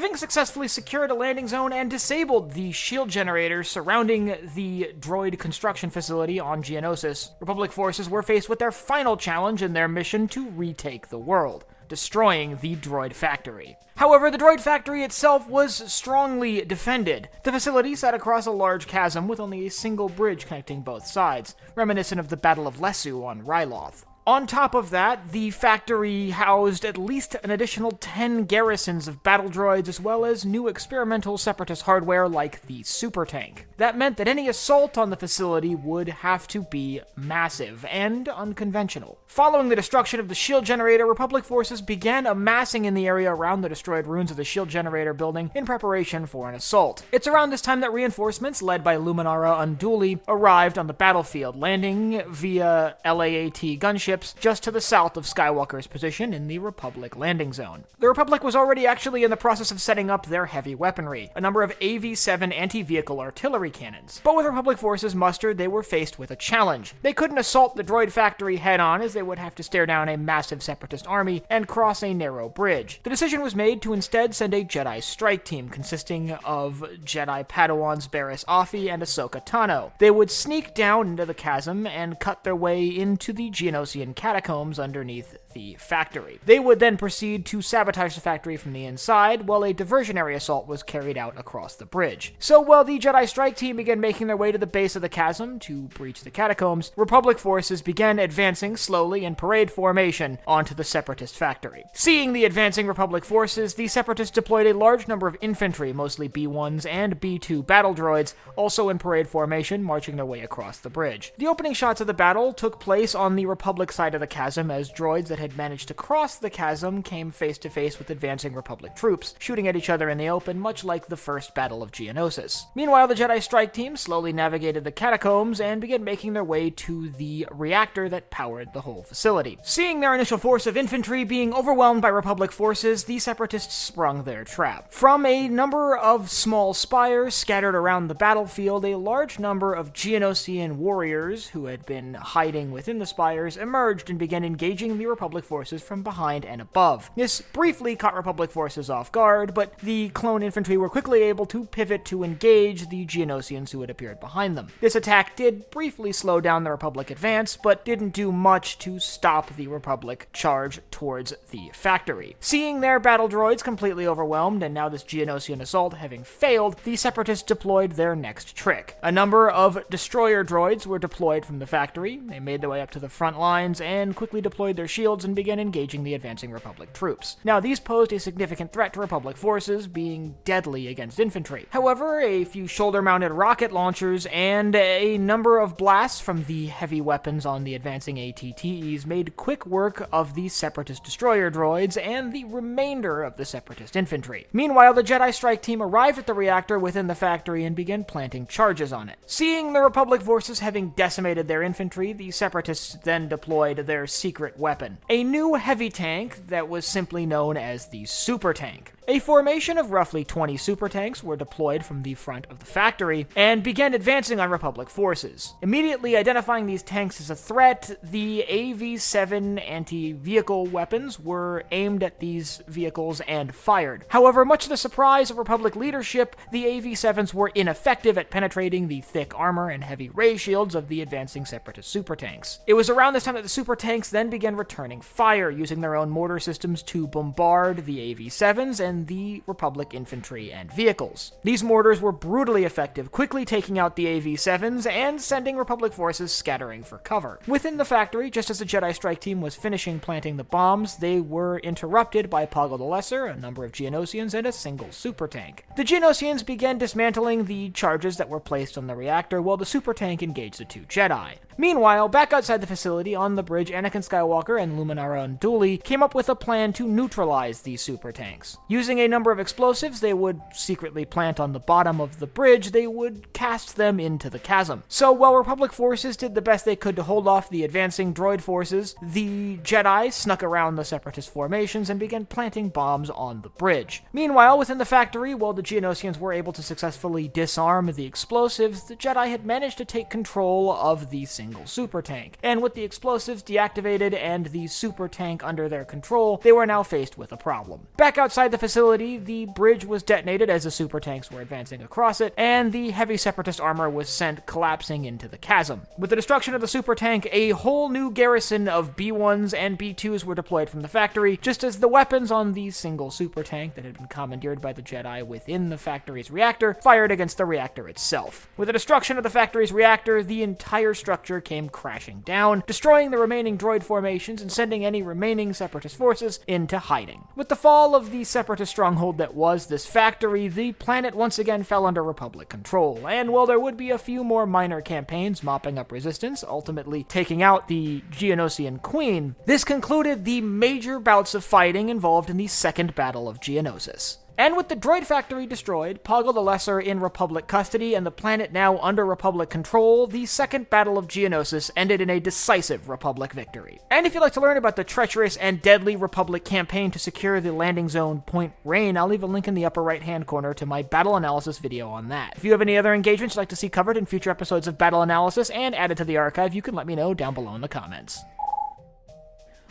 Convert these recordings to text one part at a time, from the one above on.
Having successfully secured a landing zone and disabled the shield generators surrounding the droid construction facility on Geonosis, Republic forces were faced with their final challenge in their mission to retake the world, destroying the droid factory. However, the droid factory itself was strongly defended. The facility sat across a large chasm with only a single bridge connecting both sides, reminiscent of the Battle of Lesu on Ryloth. On top of that, the factory housed at least an additional 10 garrisons of battle droids as well as new experimental separatist hardware like the super tank. That meant that any assault on the facility would have to be massive and unconventional. Following the destruction of the shield generator, Republic forces began amassing in the area around the destroyed ruins of the shield generator building in preparation for an assault. It's around this time that reinforcements led by Luminara Unduli arrived on the battlefield, landing via LAAT gunships just to the south of Skywalker's position in the Republic landing zone. The Republic was already actually in the process of setting up their heavy weaponry, a number of AV-7 anti-vehicle artillery cannons. But with Republic forces mustered, they were faced with a challenge. They couldn't assault the droid factory head-on, as they would have to stare down a massive separatist army and cross a narrow bridge. The decision was made to instead send a Jedi strike team consisting of Jedi Padawans Barriss Offee and Ahsoka Tano. They would sneak down into the chasm and cut their way into the Geonosian catacombs underneath the factory. They would then proceed to sabotage the factory from the inside, while a diversionary assault was carried out across the bridge. So while the Jedi strike team began making their way to the base of the chasm to breach the catacombs, Republic forces began advancing slowly in parade formation onto the Separatist factory. Seeing the advancing Republic forces, the Separatists deployed a large number of infantry, mostly B-1s and B-2 battle droids, also in parade formation, marching their way across the bridge. The opening shots of the battle took place on the Republic side of the chasm, as droids that had managed to cross the chasm came face to face with advancing Republic troops, shooting at each other in the open, much like the first Battle of Geonosis. Meanwhile, the Jedi strike team slowly navigated the catacombs and began making their way to the reactor that powered the whole facility. Seeing their initial force of infantry being overwhelmed by Republic forces, the Separatists sprung their trap. From a number of small spires scattered around the battlefield, a large number of Geonosian warriors who had been hiding within the spires emerged and began engaging the Republic forces from behind and above. This briefly caught Republic forces off guard, but the clone infantry were quickly able to pivot to engage the Geonosians who had appeared behind them. This attack did briefly slow down the Republic advance, but didn't do much to stop the Republic charge towards the factory. Seeing their battle droids completely overwhelmed, and now this Geonosian assault having failed, the Separatists deployed their next trick. A number of destroyer droids were deployed from the factory. They made their way up to the front lines and quickly deployed their shields and began engaging the advancing Republic troops. Now, these posed a significant threat to Republic forces, being deadly against infantry. However, a few shoulder-mounted rocket launchers and a number of blasts from the heavy weapons on the advancing ATTEs made quick work of the Separatist destroyer droids and the remainder of the Separatist infantry. Meanwhile, the Jedi strike team arrived at the reactor within the factory and began planting charges on it. Seeing the Republic forces having decimated their infantry, the Separatists then deployed their secret weapon, a new heavy tank that was simply known as the super tank. A formation of roughly 20 super tanks were deployed from the front of the factory and began advancing on Republic forces. Immediately identifying these tanks as a threat, the AV-7 anti-vehicle weapons were aimed at these vehicles and fired. However, much to the surprise of Republic leadership, the AV-7s were ineffective at penetrating the thick armor and heavy ray shields of the advancing Separatist super tanks. It was around this time that the super tanks then began returning fire, using their own mortar systems to bombard the AV-7s and the Republic infantry and vehicles. These mortars were brutally effective, quickly taking out the AV-7s and sending Republic forces scattering for cover. Within the factory, just as the Jedi strike team was finishing planting the bombs, they were interrupted by Poggle the Lesser, a number of Geonosians, and a single super tank. The Geonosians began dismantling the charges that were placed on the reactor, while the super tank engaged the two Jedi. Meanwhile, back outside the facility on the bridge, Anakin Skywalker and Luminara Unduli came up with a plan to neutralize these super tanks. Using a number of explosives they would secretly plant on the bottom of the bridge, they would cast them into the chasm. So while Republic forces did the best they could to hold off the advancing droid forces, the Jedi snuck around the Separatist formations and began planting bombs on the bridge. Meanwhile, within the factory, while the Geonosians were able to successfully disarm the explosives, the Jedi had managed to take control of the single super tank. And with the explosives deactivated and the super tank under their control, they were now faced with a problem. Back outside the facility, facility, the bridge was detonated as the super tanks were advancing across it, and the heavy separatist armor was sent collapsing into the chasm. With the destruction of the super tank, a whole new garrison of B-1s and B-2s were deployed from the factory, just as the weapons on the single super tank that had been commandeered by the Jedi within the factory's reactor fired against the reactor itself. With the destruction of the factory's reactor, the entire structure came crashing down, destroying the remaining droid formations and sending any remaining separatist forces into hiding. With the fall of the separatist stronghold that was this factory, the planet once again fell under Republic control, and while there would be a few more minor campaigns mopping up resistance, ultimately taking out the Geonosian Queen, this concluded the major bouts of fighting involved in the Second Battle of Geonosis. And with the droid factory destroyed, Poggle the Lesser in Republic custody, and the planet now under Republic control, the Second Battle of Geonosis ended in a decisive Republic victory. And if you'd like to learn about the treacherous and deadly Republic campaign to secure the landing zone Point Rain, I'll leave a link in the upper right-hand corner to my battle analysis video on that. If you have any other engagements you'd like to see covered in future episodes of Battle Analysis and added to the archive, you can let me know down below in the comments.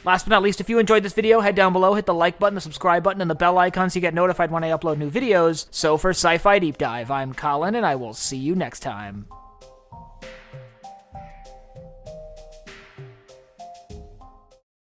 Last but not least, if you enjoyed this video, head down below, hit the like button, the subscribe button, and the bell icon so you get notified when I upload new videos. So for Sci-Fi Deep Dive, I'm Colin, and I will see you next time.